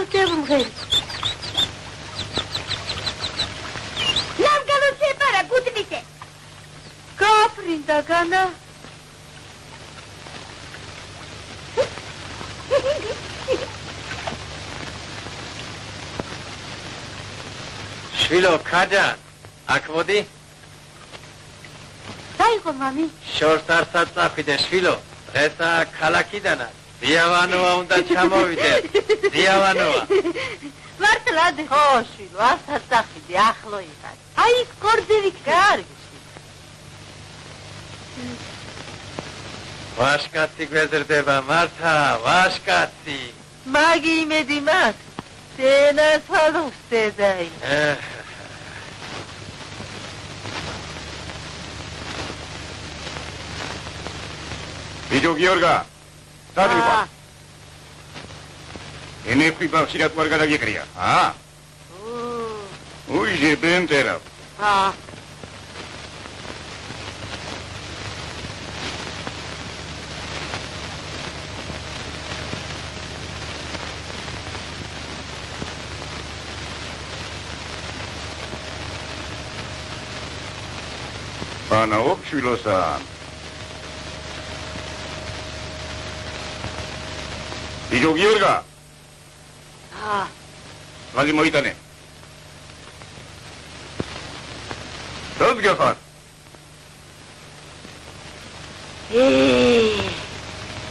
Cevumhel. Lamgalu separa gudnite. Kaprinda gana. Shvilo, kada? Akvodi? Daigo, mami. Short arsat tsafide, Shvilo. Esa kalakidana. Diavanova unda chamovide. Diavanova. Vartlad. ხო, შვილო, ასად წახიდი, ახლო იყარ. Ai, scordevi. კარგი. Vashkatsi გვეზრდება, მართა, ვაშკაცი. მაგი იმედი მაქვს. დენას ვაღსტედაი. ბიჭო გიორგა, სადღა? ენეფი ბავშვად ვარ გადაგიყრია, უიჟე ბენტერა. Ana opşulosan. Bijo Giorga. Hadi moitane. Söz götür.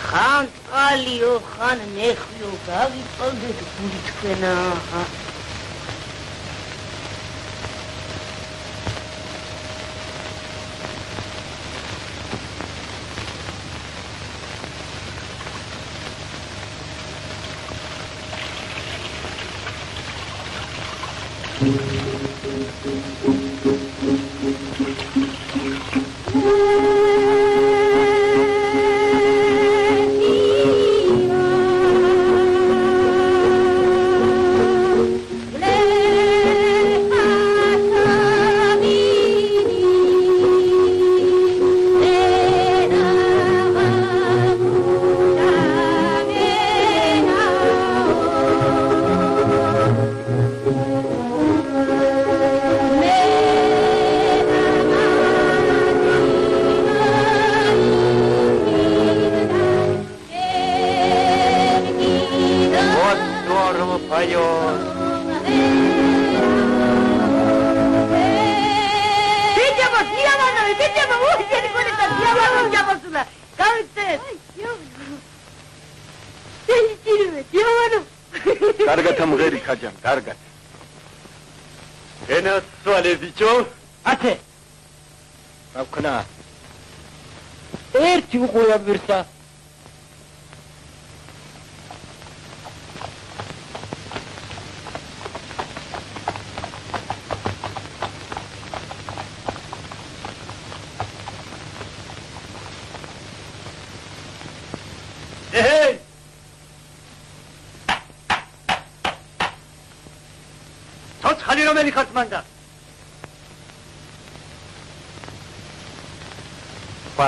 Xan qaliyo, xan nexyo, gavitoldet guli თქვენა.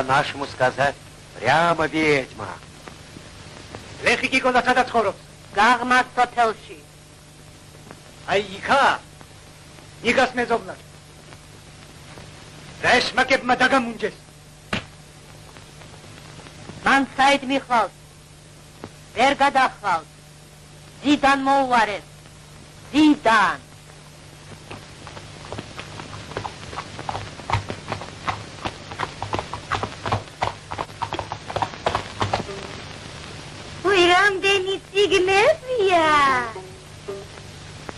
Наш мусказа прямо ведьма. Лехи გიგონდა სადაც ცხოვრობს? გაღმას სოფელში. აი იქა. იგას მეზობლად. და ეს მაკებმა დაგამუნჯეს. მან საით მიხვალს. ვერ გადახვალს. ძიდან მოუვარეს. ძიდან. რამდენი ციგნებია?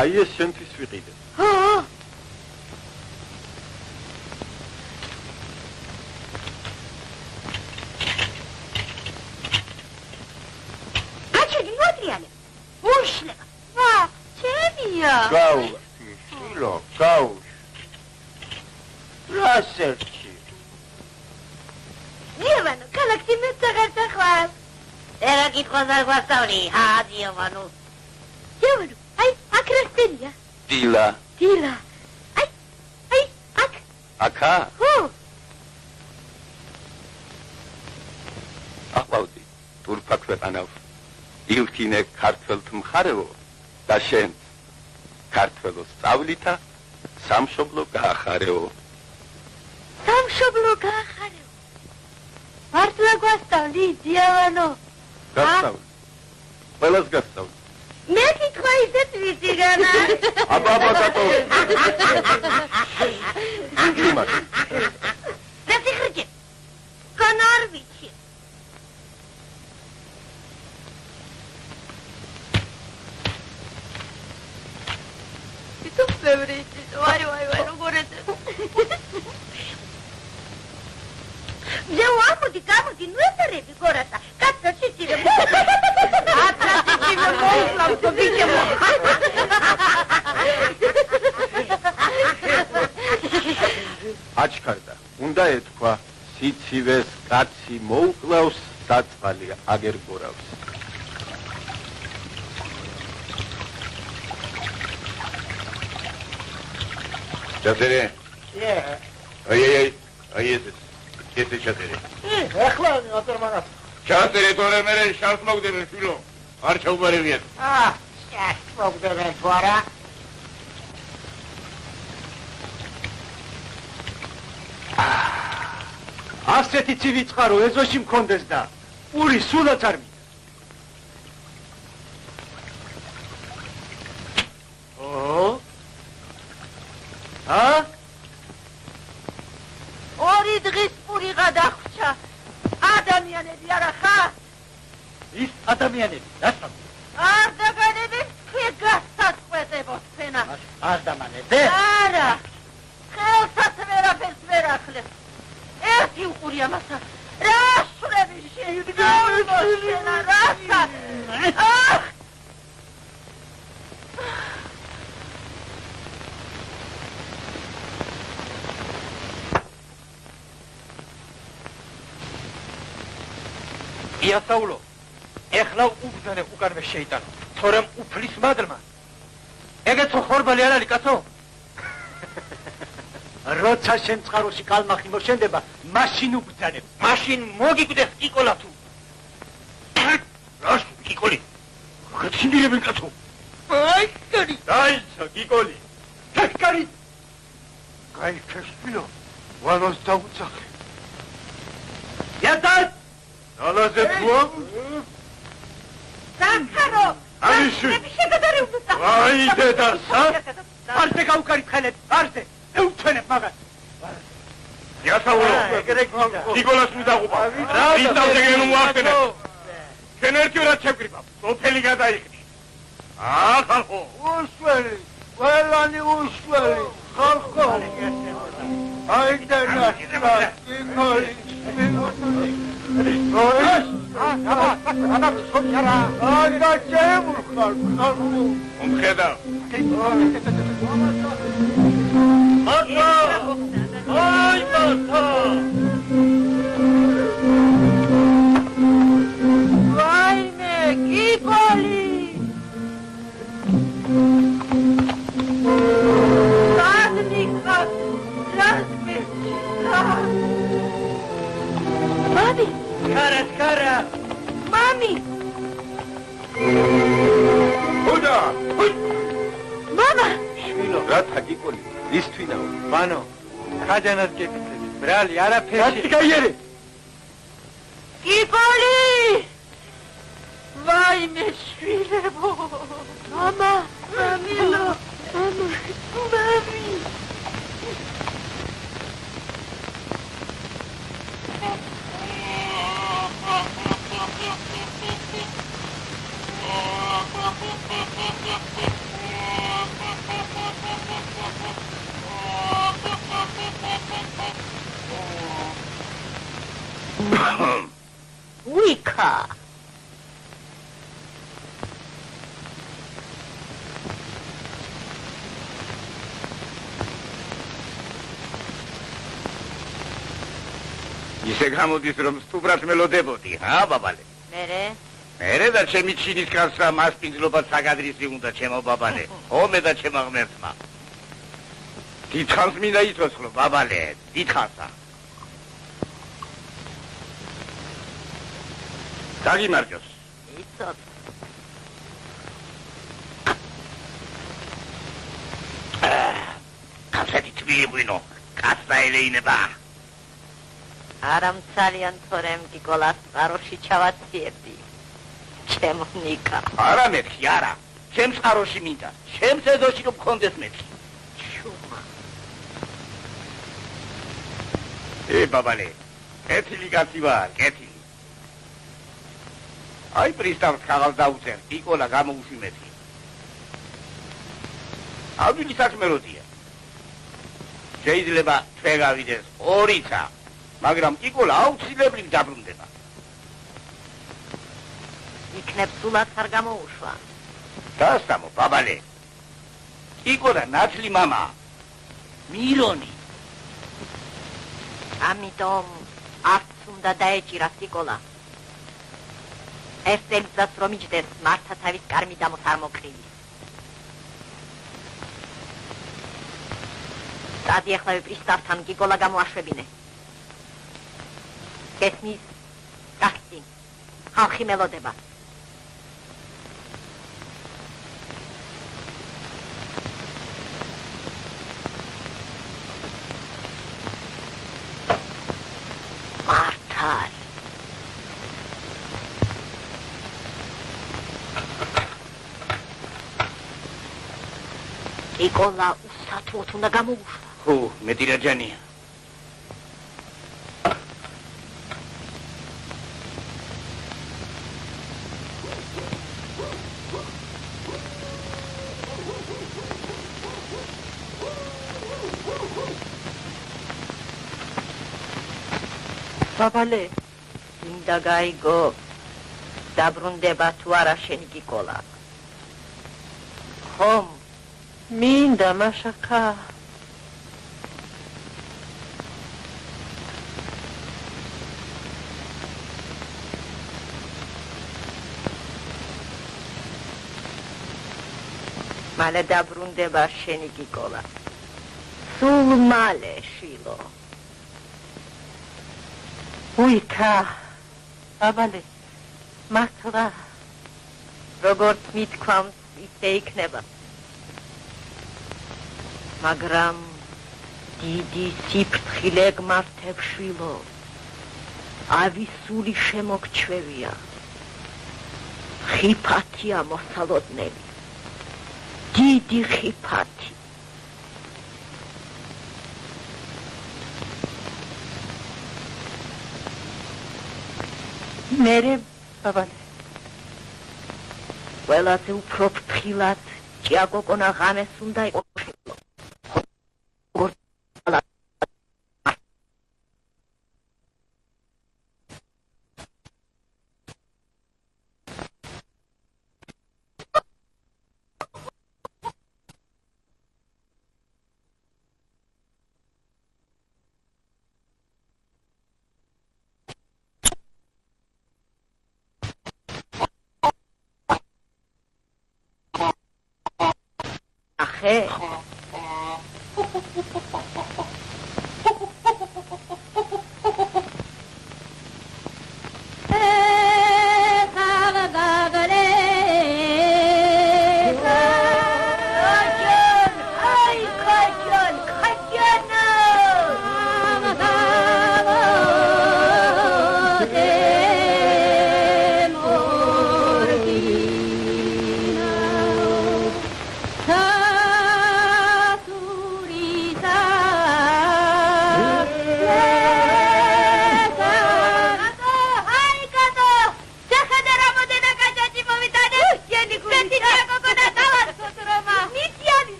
აი ეს შენთვის ვიყიდე. ხო. აჩვენი მოტრიალე. უშლება. ვა, ჩემია. გავუსი, შილო, გავუსი. რასერჩი. ივანო, ქალაქში მეცაღართა ხვალ. ერა კითხვას არ გვასწავლი, დიავანო. დიავანო, აი, აქ რასწერია? დილა. დილა. აი, აქ. აქა? ხო. აყვავდი, თურქა ქვეყანავს. ილქინე ქართველთ მხარეო, და შენ ქართველოს სწავლითა სამშობლო გაახარეო. სამშობლო გაახარეო. მართლა გვასწავლი დიავანო. გასწავლი. ყველას გასწავლი. მე კითხვა ისეთ ვიცი განა. აბა ბატო. იმათ. და სიხრჭე. განარ ვიცი. იცი ბევრი იცი. ვაი როგორ ეძებ. Взяла-моди, камоди, ну это реби гората. Как-то читили. Атрасичи моуслам, то видимо. აჩქარდა. უნდა ეთქვა, სიცივეს კაცი მოუკლავს, საწყალი აგერ გორავს. ჩაწერე. აი ეს ეს ჩაწერე. ეხლა ატორმანას. ჩაწერე თორე მე შარს მოგდები შვილო. არ ჩაუბარებიათ. შარს მოგდები თუ არა? ასეთი ცივი წყარო ეზოში მქონდეს და პური სულაც არ მინდა. ორი დღის პური გადახვჭა. ადამიანები არა ხარ? ის ადამიანები, რასთან? არ დაგანები გასაწყვეტებოთ ფენა. არ დამანებდე? არა. ხელსაც ვერაფერს ვერ ახლებს. ერთი უყურია მასა. რა შრები შეიგდაუნა რასა? იასაულო, ეხლა უბრძანე უკანვე შეიტანო, თორემ უფლის მადლმა. ეგეთო ხორბალი არ არის, კაცო? როცა შენ წყაროში კალმახი მოშენდება, მაშინ უბრძანებ. მაშინ მოგიკვდეს კიკოლა თუ. რას კიკოლი? გაცინდილებენ კაცო. აი, კარი. დაიცა კიკოლი. კარი. გაიქეს ფილო. ვალოს დაუცახე. იატად! ალაზე თუა? დაქარო! აიში! შეგადარი უნდა. აი დედასა! არზე გაუკარით ხელეთ, არზე! ეუთვენებ მაგას! იასაულო! კიკოლას მიდაღუპა! ისავზე გენუ მოახდენებ! შენ ერთი რაც შევკრიბავ, სოფელი გადაიხდი! ხალხო! უშველი! ყველანი უშველი! ხალხო! აი დედასა! კიკოლი! Mami! Cara! Mami! Huda! Mama! შვილო, რათა კიკოლი, ისთვის მანო, ხაჯანას გეკითხები, ბრალი, არაფერი. კაცი გაიარე! კიკოლი! ვაიმე შვილებო! Mama! Mamilo! Mama! Mami! Wika! ისე გამოდის რომ სტუბრად მელოდებოდი, ბაბალე? მერე და ჩემი ჩინის კაცრა მასპინძლობა საგადრისი უნდა ჩემო ბაბალე, ომე და ჩემო ღმერთმა. დიდხანს მინდა იცოცხლო, ბაბალე, დიდხანსა. დაგიმარჯოს. იცოდ. მიიყვინო. კაცთა ელეინება. არამ ძალიან თორემ გიგოლას წყაროში ჩავაციერდი. ჩემო ნიკა. არა მეთქი, არა. ჩემ წყაროში მინდა. ჩემს ეზოში რომ გქონდეს მეთქი. ჩუმა. ბაბალე, კეთილი კაცი ვარ, კეთილი. აი პრისტავს ხაღალ დაუწერ, იკოლა გამოუშვი მეთქი. ავილი საქმელოდია. შეიძლება ჩვენ გავიდეს 2 ცა, მაგრამ იკოლა აუცილებლად დაბრუნდება. იქნებ სულაც არ გამოუშვა. დასამო, ბაბალე. იკოლა ნათლი მამა. მირონი. ამიტომ არც უნდა დაეჭირას იკოლა. ეს წელიწადს რომ იჯდეს, მართა თავის კარმიდამოს არ მოკრივის. დადი ახლა პრისტავთან გიგოლა გამოაშვებინე. გესმის? გახსინ. ხალხი მელოდება. მართალ. გიგოლა უსათუოდ უნდა გამოუშვა. მეტი რა ჯანია. ბაბალე, მინდა გაიგო, დაბრუნდება თუ არა შენი გიგოლა. ხომ? მინდა მაშაკა. მალე დაბრუნდება შენი გიგოლა. სულ მალე, შილო. უიქა, ბაბალე, მართლა. როგორც მithქვამს, ისე იქნება. მაგრამ დიდი სიფრთხილე გმართებ, შვილო. ავისული შემოგჩვევია. ხიფათია მოსალოდნელი. დიდი ხიფათი. მერე, ბაბალე. ყველაზე უფრო ფრთხილად ჭიაგოგონა ღამეს უნდა იყო. Hey.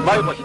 Vamos,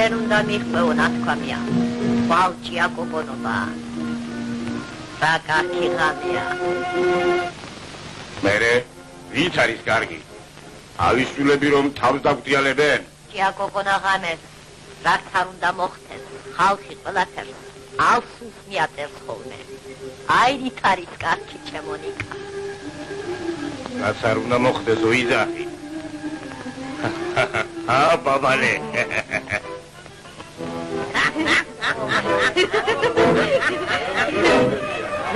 შენ უნდა მიხვეო ნათქვამია ბავჭია გოგონობა რა კარგი ღამეა მერე ვინც არის კარგი ავისულები რომ თავს დაგვდიალებენ ჭია გოგონა ღამეს რაც არ უნდა მოხდეს ხალხი ყველაფერს ალსულს მიაწერს ხოლმე აირით არის კარგი ჩემო ნიკა რაც არ უნდა მოხდეს ოიძახი ბაბალე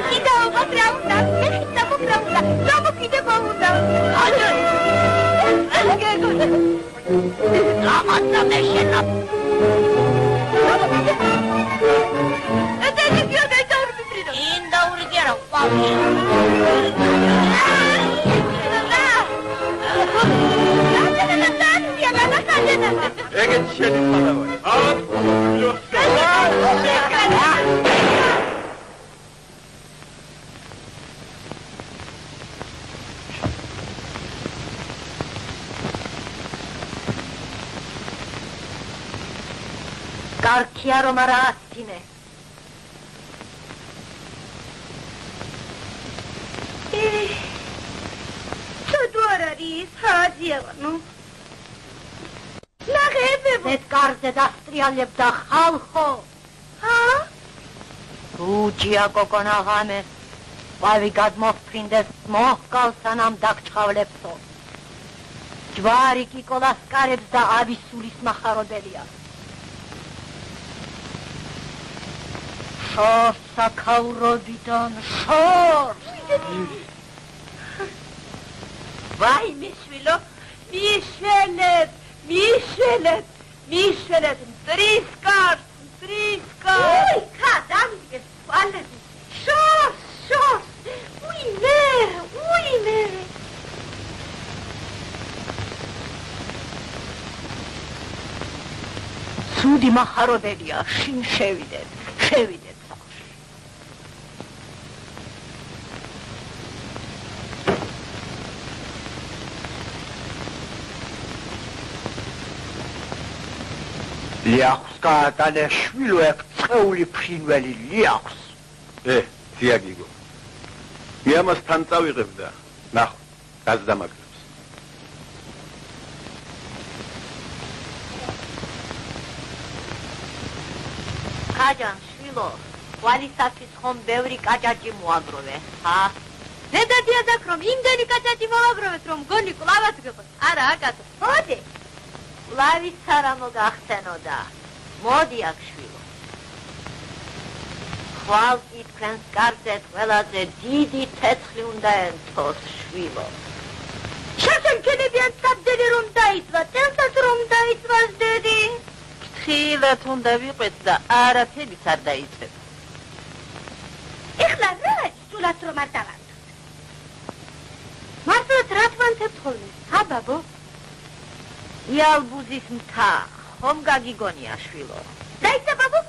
კიდევ მობრაუნდა ეხითა მობრაუნდა ზოგო კიდევ მოუნდა ამა მეშენა ეთე გიო დაიწყო პრინო ინდა ურიგერა ყვავი ეგეთ შენი პატავარი კარქია რომ არა ასწინე ცუდ არ არის ჰაძიავანო ეს კარზე დასტრიალებდა ხალხო რუჯია გოგონა ღამეს ყვავი გადმოფრინდეს მოჰკალ სანამ დაგჩხავლებსო ჯვარი კიკოლას კარებს და ავისულის მახარობელია შორს საქაურობიდან შორს ვაი მიშვილო მიშველეთ მტრის კარს ოი ხა დამიგესვალები შორს უიმე ცუდი მახარობელია შინ შევიდეთ ლიახს გაატანე შვილო ეგ წეული ფრინველი ლიახს დიაგიგო მე ამასთან წავიღებ და ნახო გაზდამაგრებს ხაჯან შვილო ვალისათვის ხომ ბევრი კაჭაჭი მოაგროვე მე დადიადაქ რომ იმდენი კაჭაჭი მოაგროვეთ რომ გონი კლავაც გიყოს არა აკატო მოდი ლავის არა მოგახსენოდა მოდი აქ შვილო ხვალ იტქვენს კარზე ყველაზე დიდი თეცხლი უნდა ენთოს შვილო შაშენქენებიან საბდელი რომ დაიწვა წელსაც რომ დაიწვას დედი ხილათ უნდა ვიყვეთ და არაფერიც არ დაიწვეთ ეხლა რა სულად რომ არ დავარდოთ მართლაც რა თვანთებთ ხოლმე ბაბო იალბუზის მთა ხომ გაგიგონია შვილო დაიცა ბაბო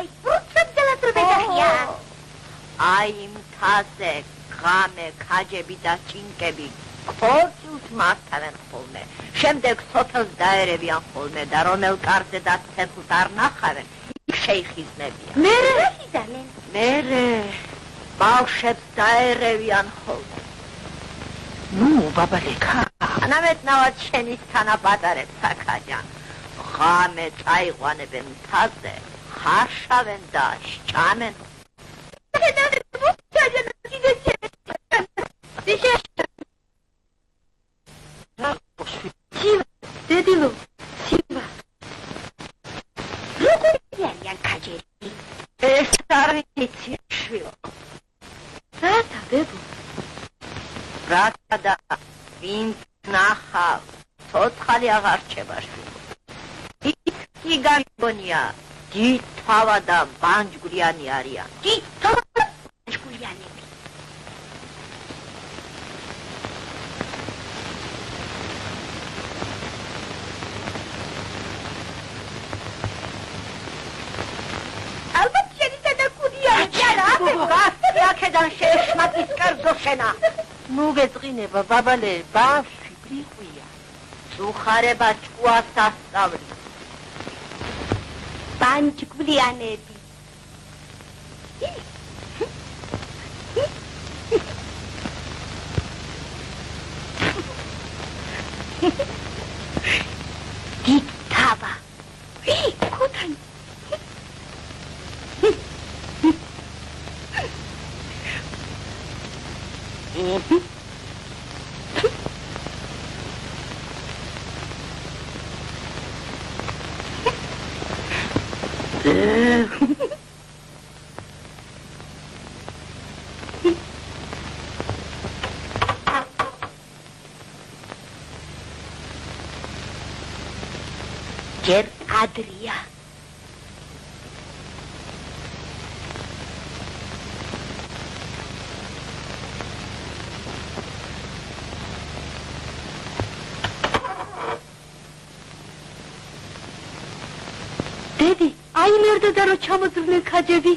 აი პროცენტელად რომ ეგახია აი მთაზე ღამე ქაჯები და ჭინკები ქორწილს მართავენ ხოლმე შემდეგ სოფელს დაერევიან ხოლმე და რომელ კარზე და ცეცხლს არ ნახავენ იქ შეიხიზნებიან მერე რა იზამენ მერე ბავშვებს დაერევიან ხოლმე ნუ ბაბალეკა ანამეთნავად შენის თანაპატარებს აქაჯან ღამე წაიყვანებენ მთაზე ხარშავენ და სჭამენ ვინც ნახავს, ცოცხალი აღარ რჩება შვილო. იქ გაგონია, დიდ თავა და ბანჯგვრიანი არიან. დიდ თავა და ბანჯგვრიანები. აქედან შეეშმაკის კერძო შენა. ნუ გეწყინება, ბაბალე, ბავშვი ბრიყვია. სუხარება ჭკუას ასწავლის. ბანჯგვრიანები. დიდ თავა. ქუთანი. ჯერ ადრია. დედი, აიმერდა და რო ჩამოძრნენ ხაჯები.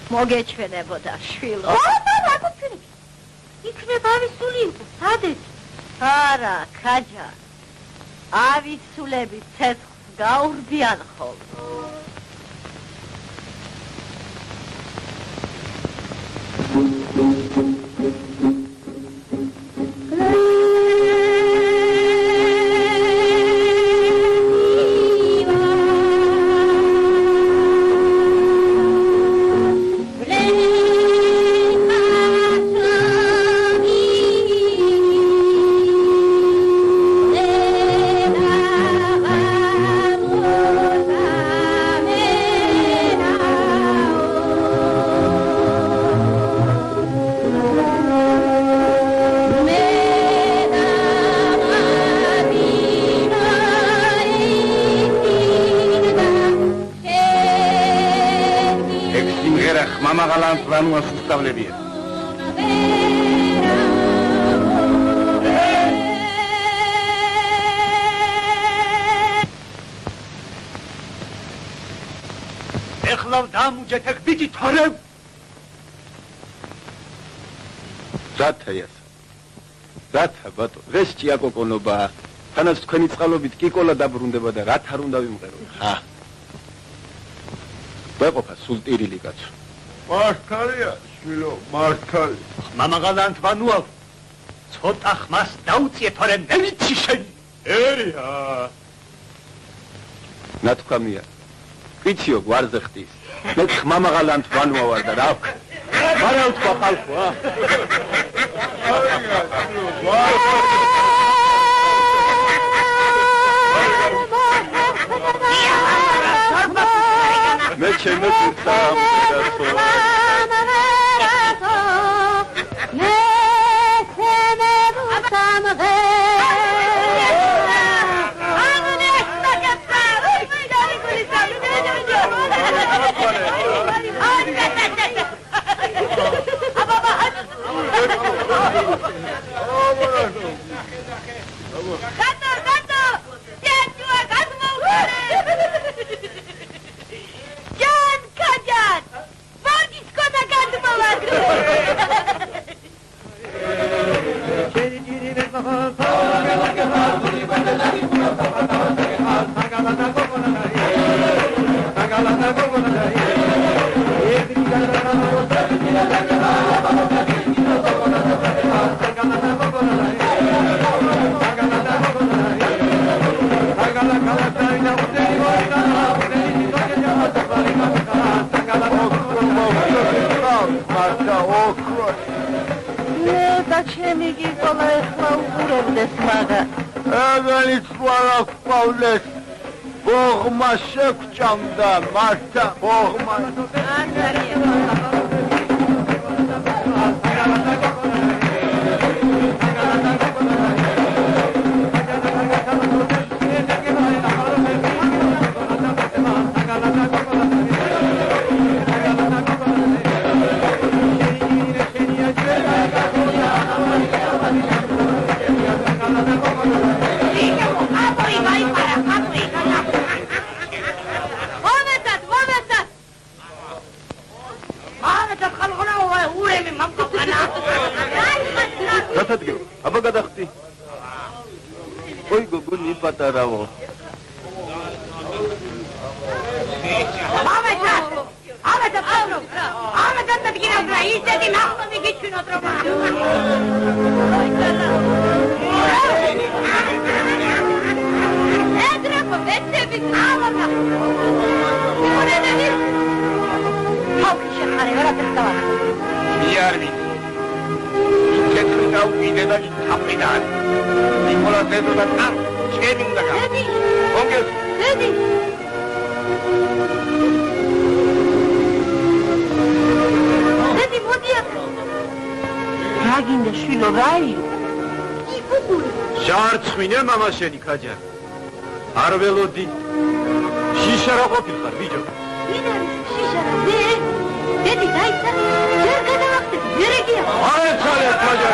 მოგეჩვენებოდა შვილო. იქნება ავისული იყო, სადეთ? არა, ხაჯა. ავისულები ცეცხლს გაურბიან ხოლმე. მამაგალანს ვანუას უსწავლებია. ეხლა დამუჯეთ ეგ ბიჭი თორემ რათა ბატო დღეს ჭიაკოკონობა თანაც თქვენი წყალობით კიკოლა დაბრუნდება და რაც არ უნდა ვიმღერო ხა ვეყოფა სულ ტირილი კაცო მართალია შვილო მართალი მამაღალანთ ვანუავ ცოტა ხმას დაუწიე თორემ მე ვიცი შენი ერია ნათქვამია ვიციო გვარზე ხტის მე ხმამაღალანთ ვანუა ვარ და რა მარა უთქვა ხალხო მე ჩემო წამ დაცო მე შემებუ სამღე ბოღმა შეგჭამდა მართა ბოღმა პატარავო შარცხვინე მამა შენი ქაჯა არ ველოდი შიშა რა ყოფილიყარ ბიჭო ვინ არის შიშა მე დედი დაიცა ვერ გადავახტები ვერეგია არა ხალე ქაჯა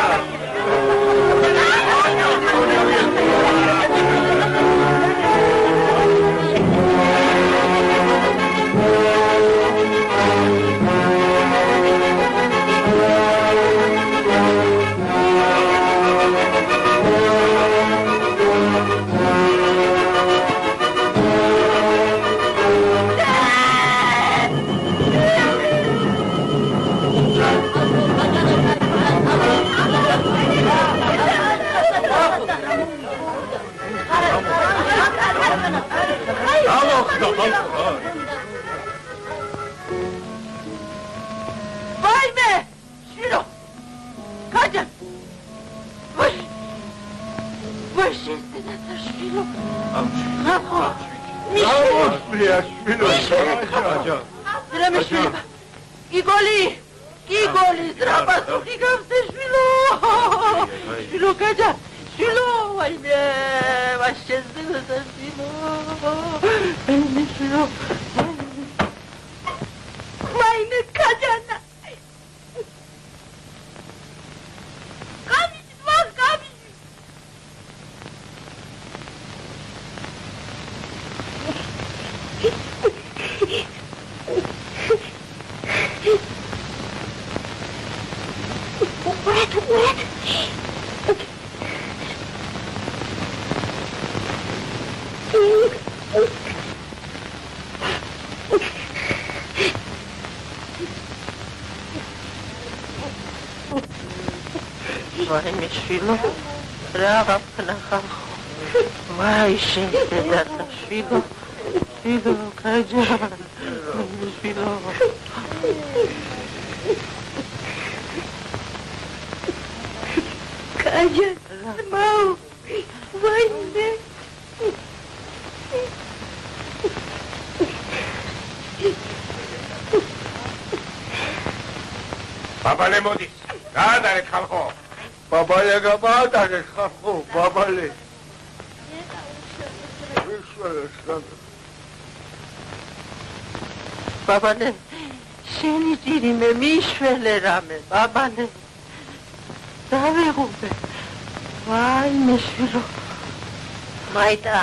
ვაიმე შვილო, რა გქნახავ? ვაი შენ დედა შვილო, შვილო კაჯან, შვილო. კაჯან, მაუ, ვაიმე. ბაბალე მოდის. გაადარე ხალხო. ბაბალე გაადარე ხალხო, ბაბალე. ბაბალე, შენი ძირი მე მიშველე რამე, ბაბალე. დავიღუპე. ვაი მეშვილო. მაიტა.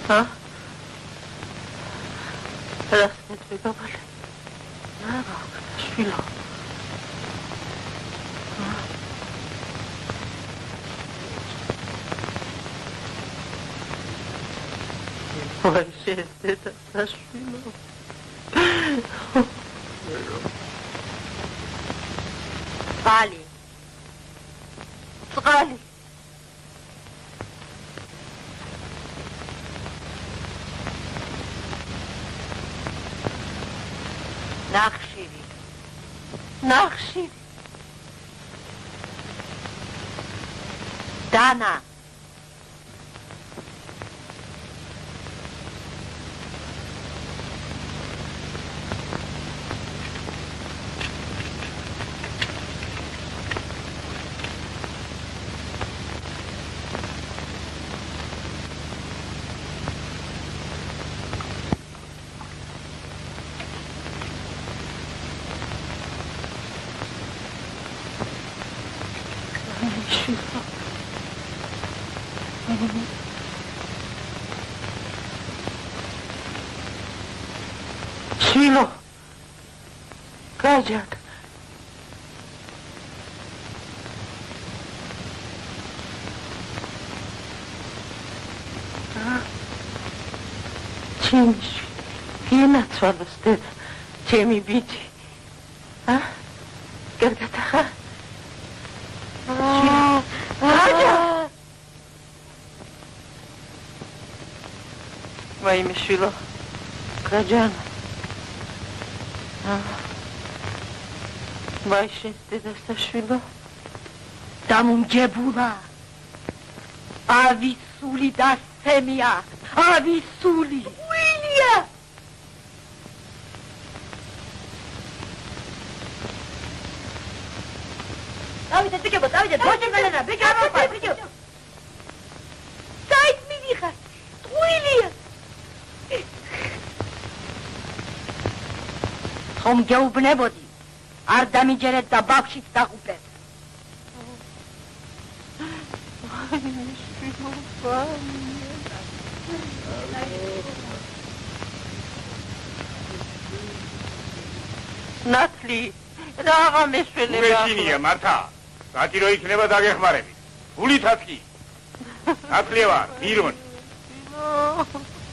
ჰა? რას მეტყვი ბაბალე? რა შვილო. ვაი შეედა საშვილო. წყალი. წყალი. ნახშირი. ნახშირი. დანა. შვილო. კაჯან. ჩემი გინაცვალოს დედა, ჩემი ბიჭი. კარგად ახლა? ვაიმე შვილო, კაჯან. ვაი შენ დედასთან შვილო. დამუნჯებულა. ავისული და სემია. ავისული. უილია. დავიდე ბიჭო, დავიდე, ბოჭებელენა, ბიჭო, ამოფა, ბიჭო. საით მივიხარ? უილია. ხომ გეუბნებოდი, არ დამიჯერეთ და ბავშვით დაღუპეთ. ნათლი, რაღა მეშველება. უეშინია მართა. საჭირო იქნება დაგეხმარები. გულითაც კი. ნათლია ვარ, მირონ.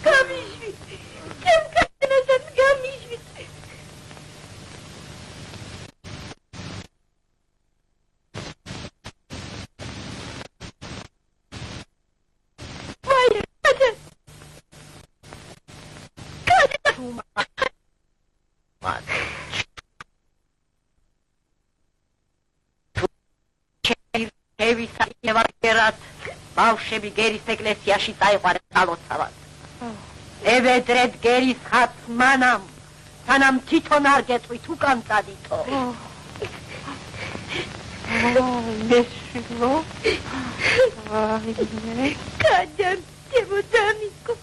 გამიშვი. ჩემ კაცნასაც გამიშვი. ბავშვები გერის ეკლესიაში წაიყვანეს ალოცავად. ევედრეთ გერის ხატს მანამ, სანამ თვითონ არ გეტყვით უკან წადითო. მეშვილო. ვაიმე. კაჯან, ჩემო დამიკო.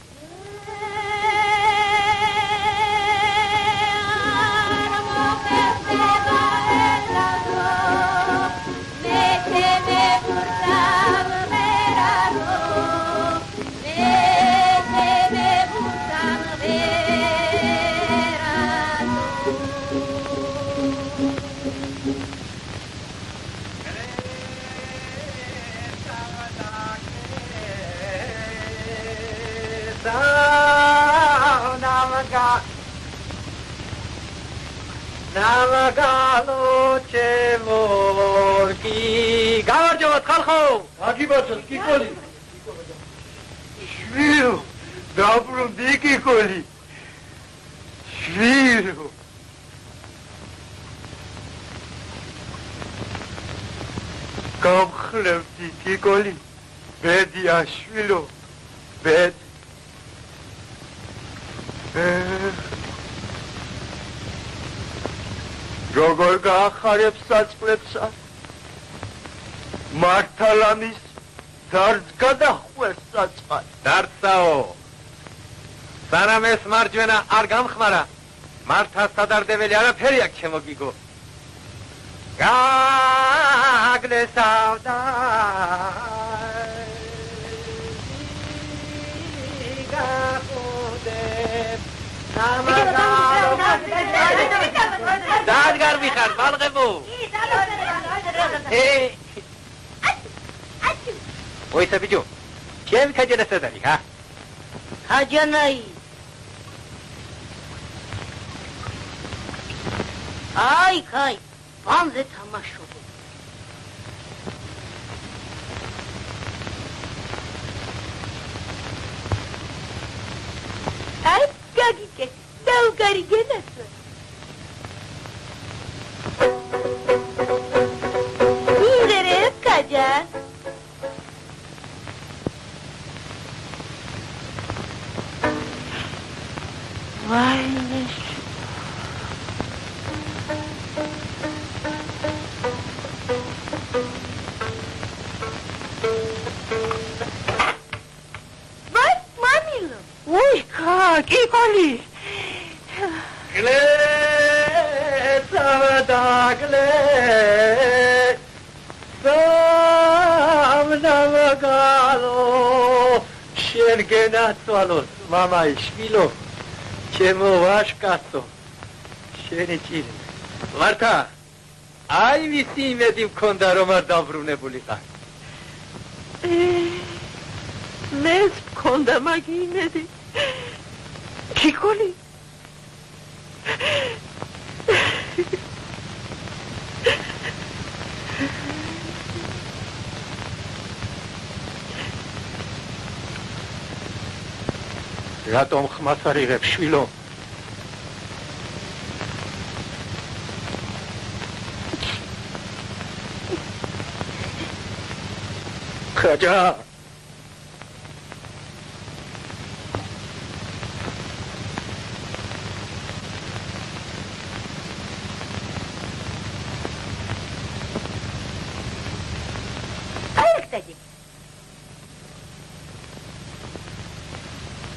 Navagalo chemo კი გამარჯობათ ხალხო აგიბაცოთ კიკოლი შვილო დაბრუნდი კიკოლი შვილო გამხლებდი კიკოლი ბედია შვილო ბედ როგორ გაახარებს საწყლებსა მართალამის დარც გადახვეს საწყად დარცაო სანამ ეს მარჯვენა არ გამხმარა მართას სადარდებელი არაფერი აქვს ჩემო გიგო გაგლესავდა დადგარ ვიხარ ბალღებო ოისა ბიჭო ჩემი ქაჯანა სად არის ჰა ქაჯანაი აი კაი ბანზე თამაშობ აი გაგიკე დაუგარი გენასო ურერე კაჯან ვაინეს ვაი მამილო უი კიკოლი გლე სავადაგლე სამნავგალო შენ გენაცვალოს მამაი შვილო ჩემო ვაშკაცო შენი ჭირი მართა აი ვისი იმედი მქონდა რომ არ დაბრუნებულიყარ მეც მქონდა მაგი იმედი კიკოლი რატომ ხმას არ იღებ შვილო ხაჯა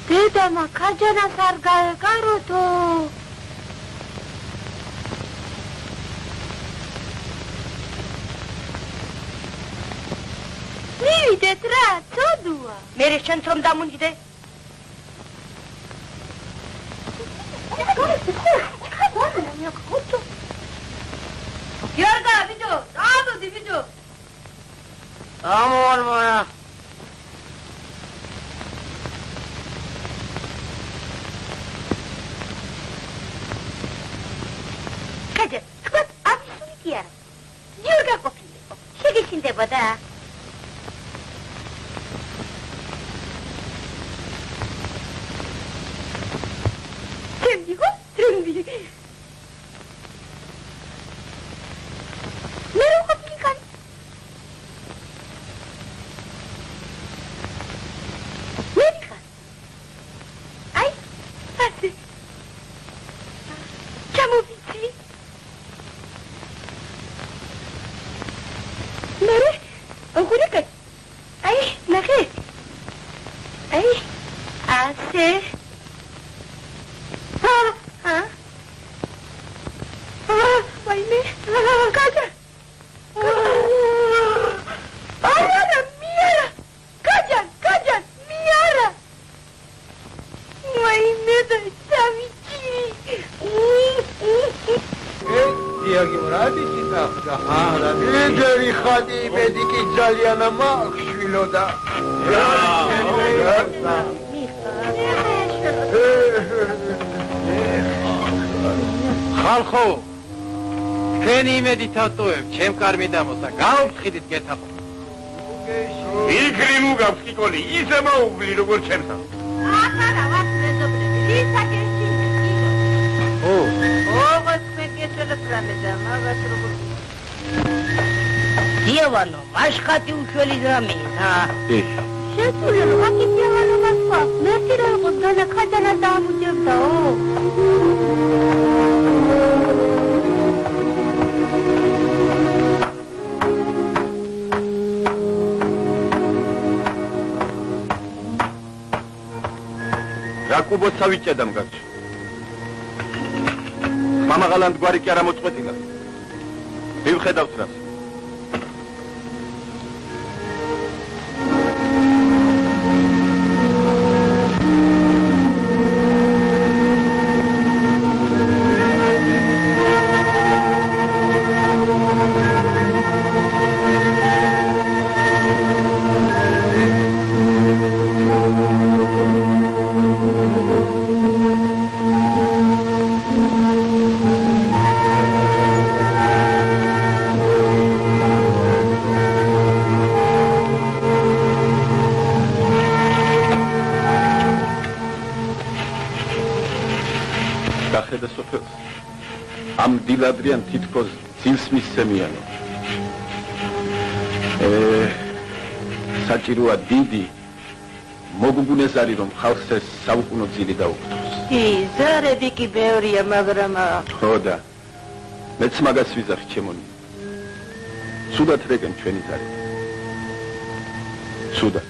დედამა ქაჯანას არ გაეკაროთო მივიდეთ რა ცოდუა მერე შენც რომ დამუნჯდე გიორგა ბიჭო დააბოდი ბიჭო ამორმა კაჯა თქვა აბსოლუტი კი არა გიორგა ყოფილიყო შეგეშინდებოდა ჩემდიგო ჩემდი მე რო ყოფილი კან მერიხა აი ასე ჩამოვიცი მერე ოღურიკა აი ნახე აი ასე ვაიმე კაჯა არა მიარა კაჯა მიარა ვაიმე და სამიჭი დიაგი მრადი წინახდა არა მეგერი ხადი მედიკი ძალიან მაქვს შვილო და ხალხო ჩვენი იმედით ავტოვებ, ჩემ კარმი დამოსა, გავფრთხილით გეთახო. იქრი ნუ გავსკიკოლი, ისე მოუგვლი როგორ ჩემსა. ახარა ვარ მეზობლები, ისაკეში იგო. ოღონდ მეკეთელებ რამე და მაგას როგორ დიევანო, მაშხატი უშველი დრამეა. შეცვლი რომ აქ დიევანო მასვა, მერტი რა იყო განა ხაჯანა დაამუჯებდაო. რაკუბო სავიჭედა მგარჩ. მამაღალან გვარი კი არა მოწყვეტილა. მივხედავთ რას. გახედა სოფელს. ამ დილადრიან თითქოს ძილს მისცემიანო. საჭიროა დიდი მოგუგუნეზარი რომ ხალხს ეს საუკუნო ძილი დაუკვდოს. ზარები კი ბევრია, მაგრამ ხო და მეც მაგას ვიზახი ჩემონი. სუდათ რეკენ ჩვენი ზარი. სუდათ.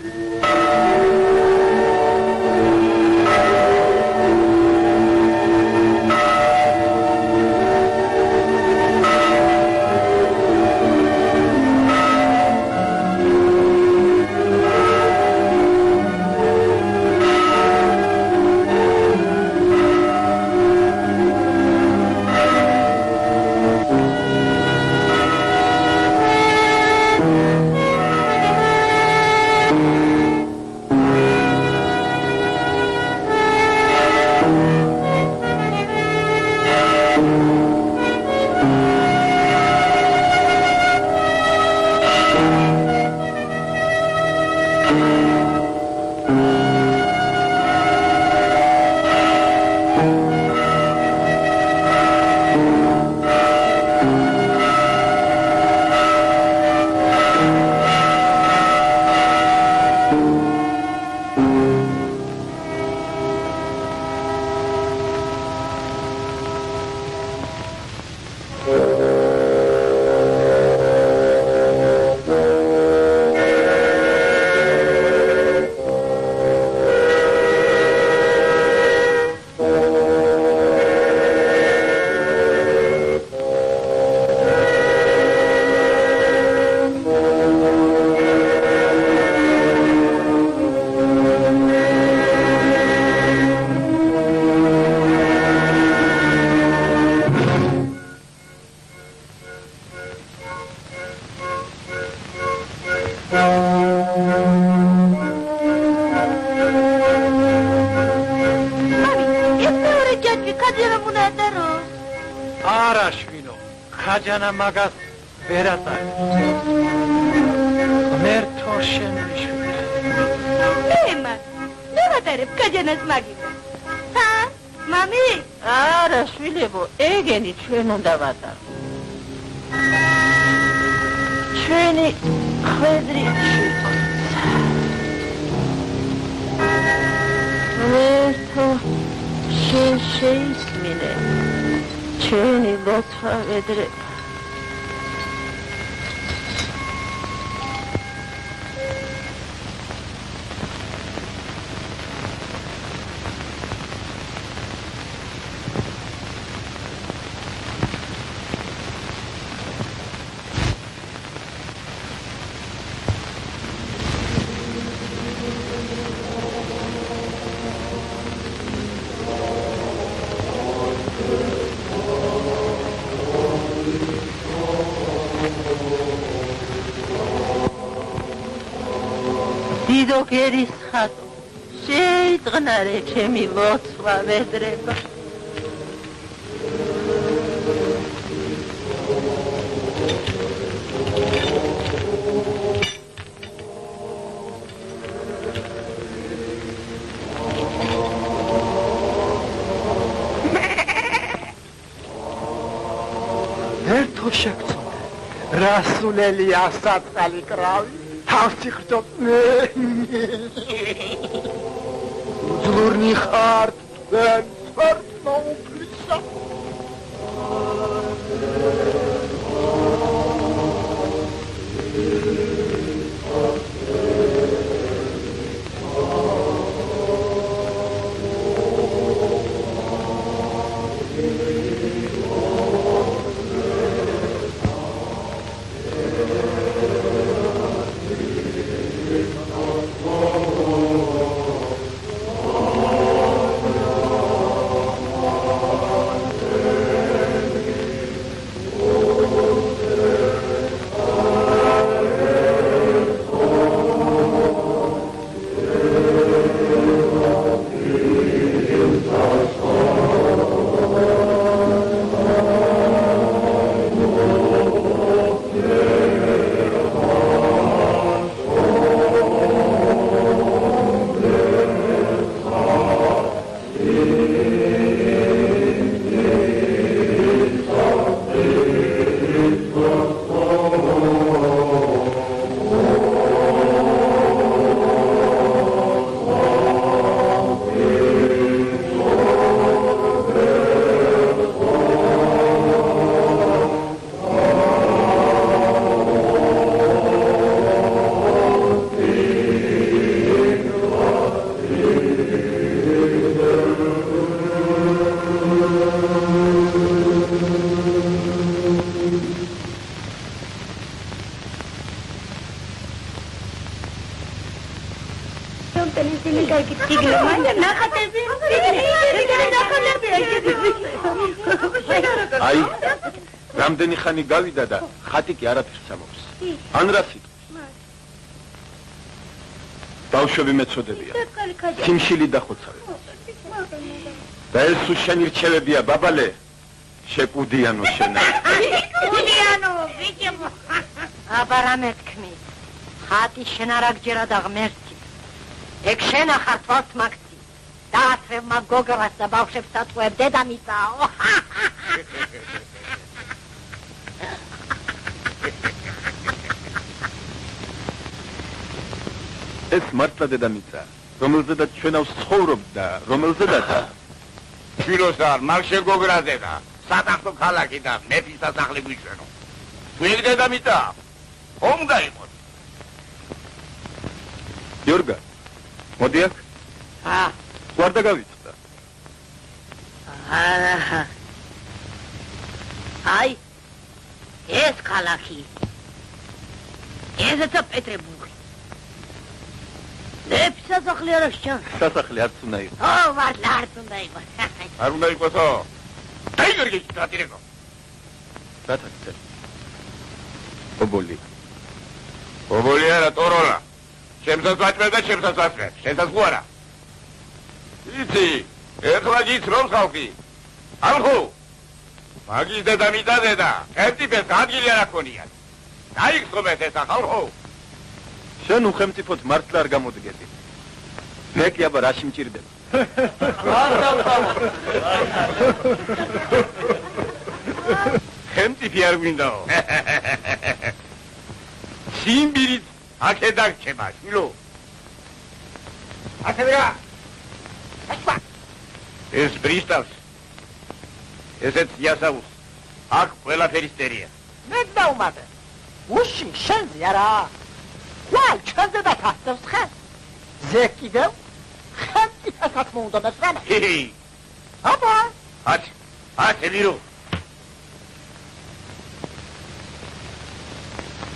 ხაჯანა მაგას ვერატარ. მერთო შემიშვი. ემა, ნევატარებ ხაჯანას მაგიო. ჰა, მამი? არა, შვილებო, ეგენი ჩვენ უნდა ვატარო. ჩვენი ხვედრი მერთო შეისმინე. ჩვენი ლოცვა ვედრება. დიდო გერის ხატო, შეიწყნარე ჩემი ლოცვა ვედრება. ხო შეგწოდე რასულელია საწყალი კრავი თავში ხრჯობ უძლურნი ხარ თქვენ სვარტმოუფლისა აი რამდენი ხანი გავიდა და ხატი კი არაფერს ამობს ან რა სიტყვის ბავშვები მეწოდებიან სიმშილი დახოცავენ და ეს შენი რჩევებია ბაბალე შეკუდიანო შენა კუდიანო ვიჭებო აბა რა მეთქმის ხატი შენ არ აგჯერა და ღმერთი ეგ შენ ახარ თვალს მაგცი დაათრევ მაგ გოგრას და ბავშვებს დატყვევ დედამიწაო ეს მართლა დედამიწა რომელზედაც ჩვენ ვცხოვრობთ და რომელზედაც შვილოს არ მაგ შეგოგრაზე და სატახტო ქალაქი და მეფის სასახლე გვიჩვენო თუ ეგ დედამიწა უნდა იყოს იორგა მოდი აქ ვარ და გავიწყდა აი ეს ქალაქი ესეც პეტრებურგი მეფის სასახლე არა შენ სასახლე არც უნდა იყოს მართლა არც უნდა იყოს არ უნდა იყოსო აი გორგი დატირეკო რათა გწერ ობოლი არა ტოროლა შემსაც ვაჭმევ და შემსაც ვაჭმევ შენსაც ხო არა იცი ეხლა გიცრობს ხალხი ალხო მაგის დედამიწაზე და ხელმწიფეს ადგილი არ აქონიათ დაიგრძნობეთ ეს ახალხო შენ უხელმწიფოდ მართლა არ გამოდგები მე კი აბა რაში მჭირდება ხელმწიფე არ გვინდაო სიმბირით აქედან რჩება შვილო ასევე რა ეს ბრისტავს ესეც იასაუს აქ ყველაფერი სტერია მე დაუმატე უში შენზე არა ვაი ჩანზე და ფასტავს ხენ ზე კიდევ ხანტი ფასად მოუნდა მეცრამა აბა ათე ვირო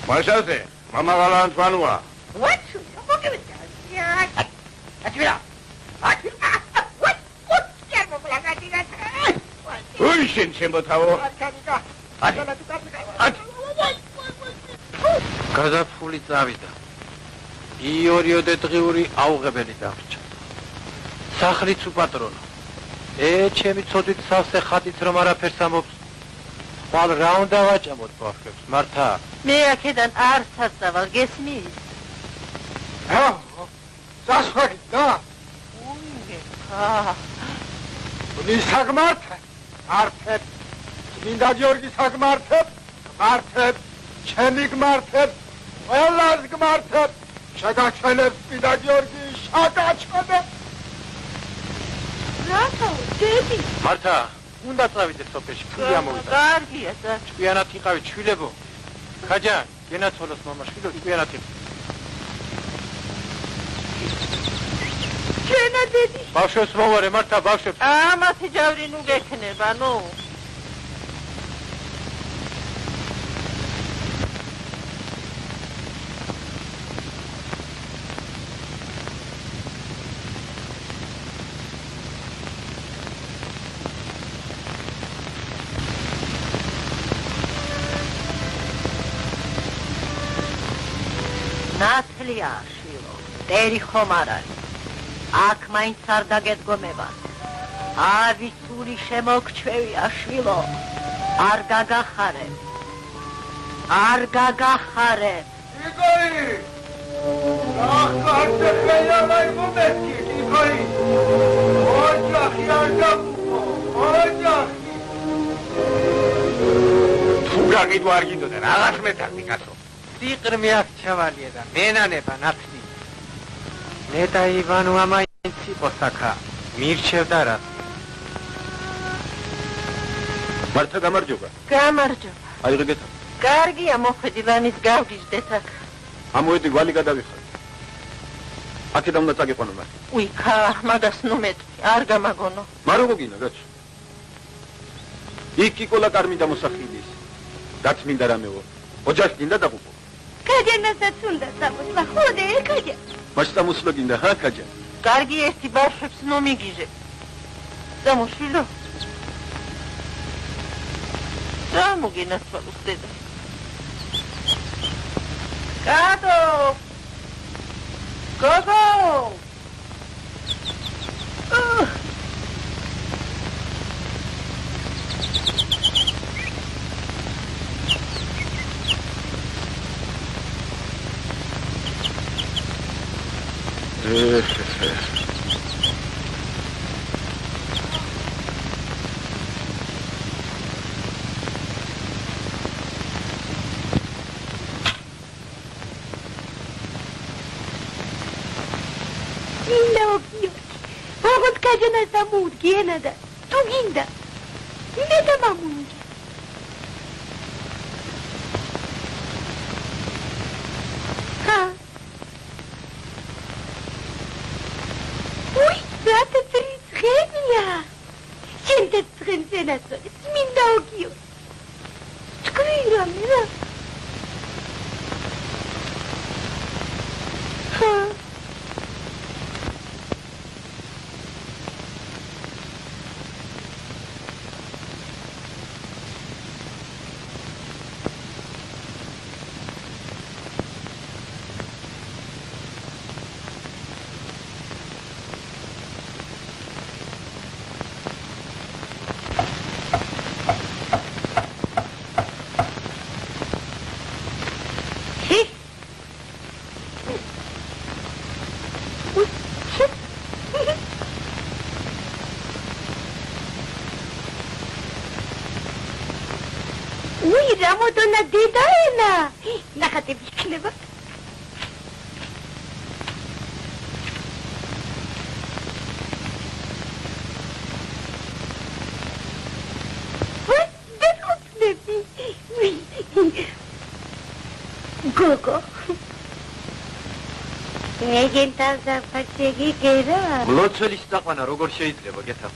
მაშაზე მამა გალანს ვანუა ვაჩუ მოგივიდა ათვირა უი შენ შემოთავო გაზაფხული წავიდა იორიოდე დღიური აუღებელი დარჩა სახლიც უპატრონო ჩემი ცოდვით სავსე ხატიც რომ არაფერს ამობს ხვალ რა უნდა ვაჭამოთ ბავშვებს მართა მე აქედან არ სასწავალ გესმის სასხვაკი და ნი საგმართ ართებ წმინდა გიორგი საგმართებ მართებ, ჩემი გმართებ, ყველას გმართებ, შეგაჩვენებს წმინდა გიორგი, შეგაჩვენებს. რატო, დედი? მართა, უნდა წავიდეთ სოფელში, ფული ამოვიდა. კარგია, და ჭკვიანად იყავით, შვილებო. ხაჯა, გენაცვალოს მამა, შვილო, ჭკვიანად იყავით. ჩვენა დედი. ბავშვებს მოვარე, მართა, ბავშვებს. მათი ჯავრი ნუ გექნება, ნუ. ნათლია, შვილო, დერი ხომ არ არის. აქ მაინც არ დაგედგომებათ. ავისული შემოგჩვევია, შვილო, არ გაგახარებ. არ გაგახარებ. იგორი! ახლა ხელალაი მომეცი, იგორი! ოჯახი არ გაგუყო, ოჯახი! თუ გაგიდო არ გიდო და რაღაც მეტარდი კაცო. სიყრმე აქ ჩავალია და მენანება ნათლი. მე და ივანო ამაინც იყო საქა. მირჩევდა რა. მართა გამარჯობა. გამარჯობა. აიღეთ. კარგია, მოხედი ლანის გავგიჟდეთ აქ. ამოედი გვალი გადავიხარ. აქედან უნდა წაგიყვანო მას. უიქა, მაგას ნუ მეტყვი, არ გამაგონო. მაროგო გინა, კაცო. იქ კიკოლა კარმი დამოსახილის. რაც მინდა რამეო. ოჯახი გინდა დაგუყო. კაჯანასაც უნდა სამოსლა, ხოდე, კაჯა. მას სამოსლა გინდა, ჰა, კაჯა? კარგი, ერთი ბავშვებს ნუ მიგიჟე. დამოშვილო. დამოგენაცვალოს დედა. კატო! გოგო! Gena da, tu ginda, ne da mamungi. Ha? Ui, brate trizhenia. Gente trizhenia, sminda ogio. Skrira, mira. Ha? Ramodona dedaena. Nahate bikhleba. What? That's baby. Gogo. Egentaza patsegi gera. მლოცველის დაყვანა როგორ შეიძლება გეთა?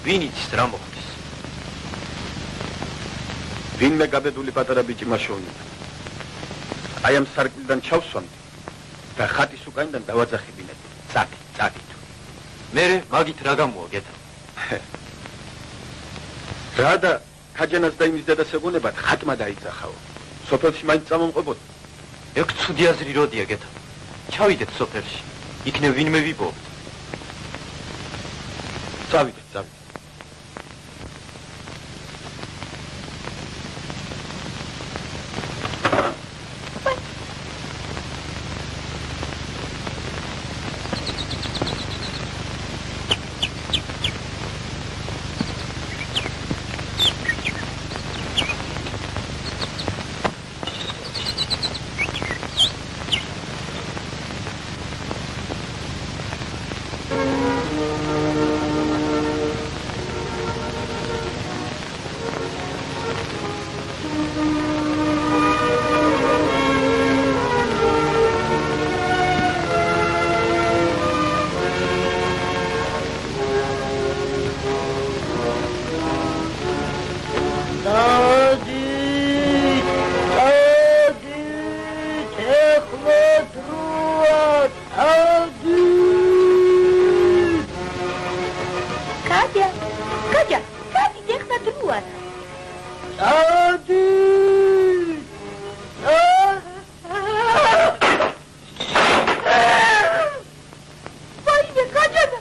ვინ იცის რა მოხდეს? ვინმე გაბედული პატარა ბიჭი მაშოვნდა. აი ამ სარკმლიდან ჩავსვამდი და ხატის უკანიდან დავაძახებინეთ. წაკი თუ. მერე მაგით რა გამოა გეთა? რა და ხაჯანას და იმის დედასეგუნებად ხატმა დაიძახაო. სოფელში მაინც წამომყვებოდი. ეგ ცუდი აზრი როდია გეთა? ჩავიდეთ სოფელში. იქნებ ვინმე ვიპოვოთ. წავიდეთ. არა? ადი! ვაიმე, გაჯადა!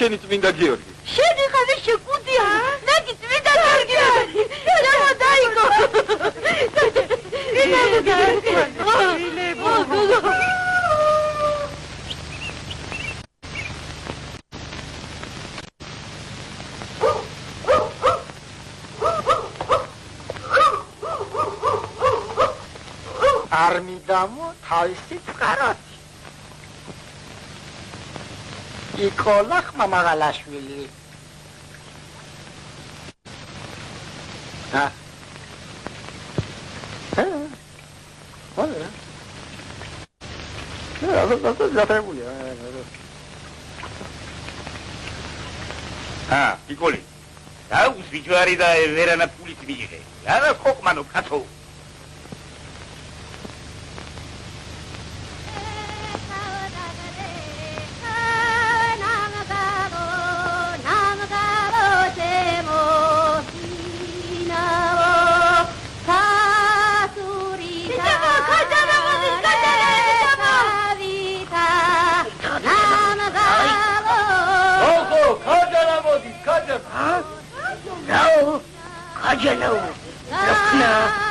შენი წმინდა გიორგი. შენი ხარ შეკუდია. ნაგი წმინდა გიორგი. რა დაიგო. არ მიდამო თავისი წყაროთი. იკოლა ხმამაღალაშვილი. იკოლი. და უსვიჯვარი და ვერანა პულით მიიღე. არა ხოყმანო კაცო. Ajalo, Lokna.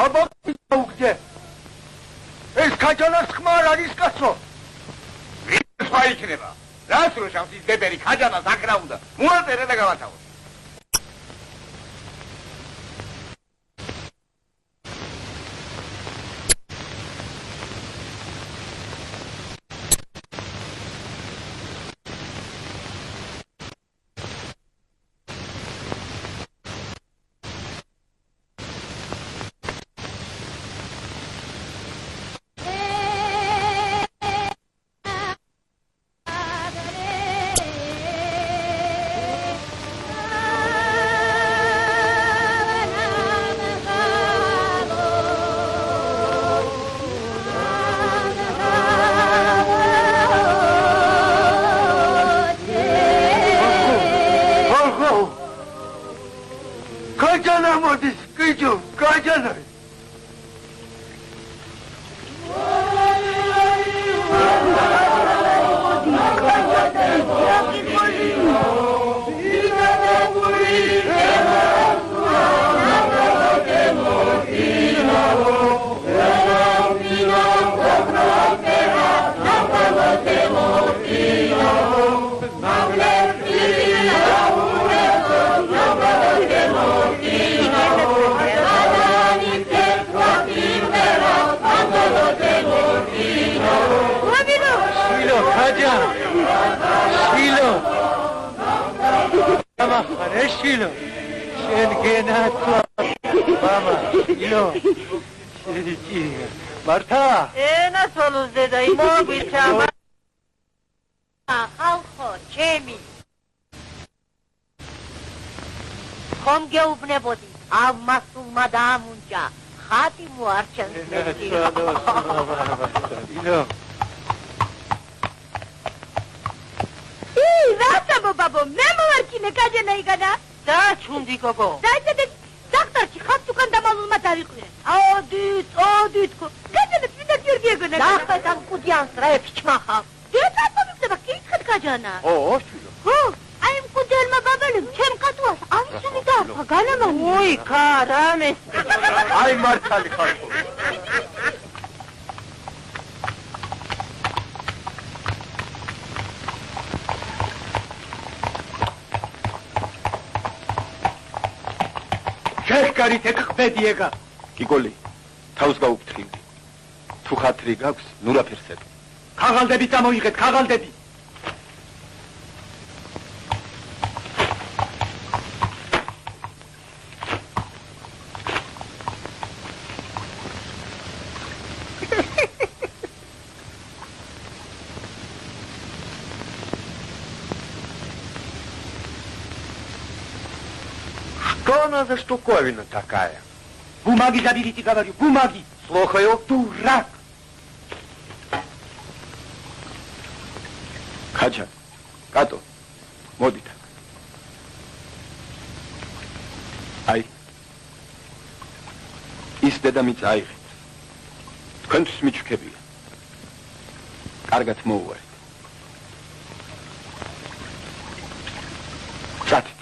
აბა უგდე ეს ქაჯანას ხმა არ არის კაცო ვინ სხვა იქნება რას რო შავს ის გებერი ქაჯანას აქ რა უნდა მოაწერე და გავათავო კიკოლი, თავს გაუფრთხილდი. თუ ხათრი გაქვს, ნურაფერსად. ქაღალდები წამოიღეთ, ქაღალდები. Что она за штуковина такая? Бумаги заберите, говорю, бумаги. Слухаю. Дурак. Каджа, Като, моди так. Ай. ის დედამიწა აიღეთ. თქვენთვის მიჩვქებია. კარგად მოუვარეთ. წათით.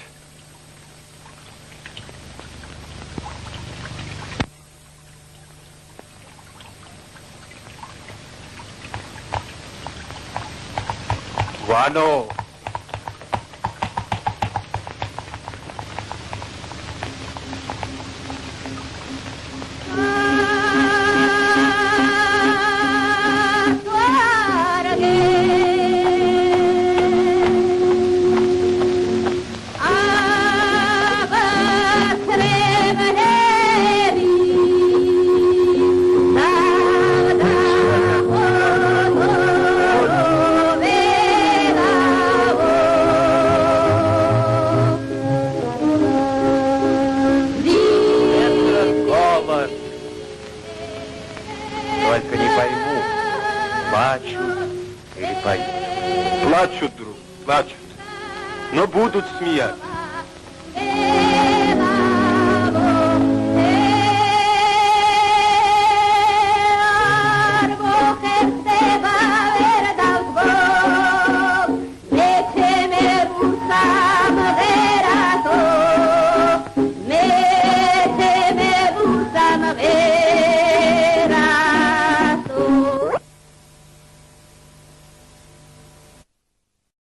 Vano. Только не пойму, плачут или поют. Плачут, друг, плачут. Но будут смеяться.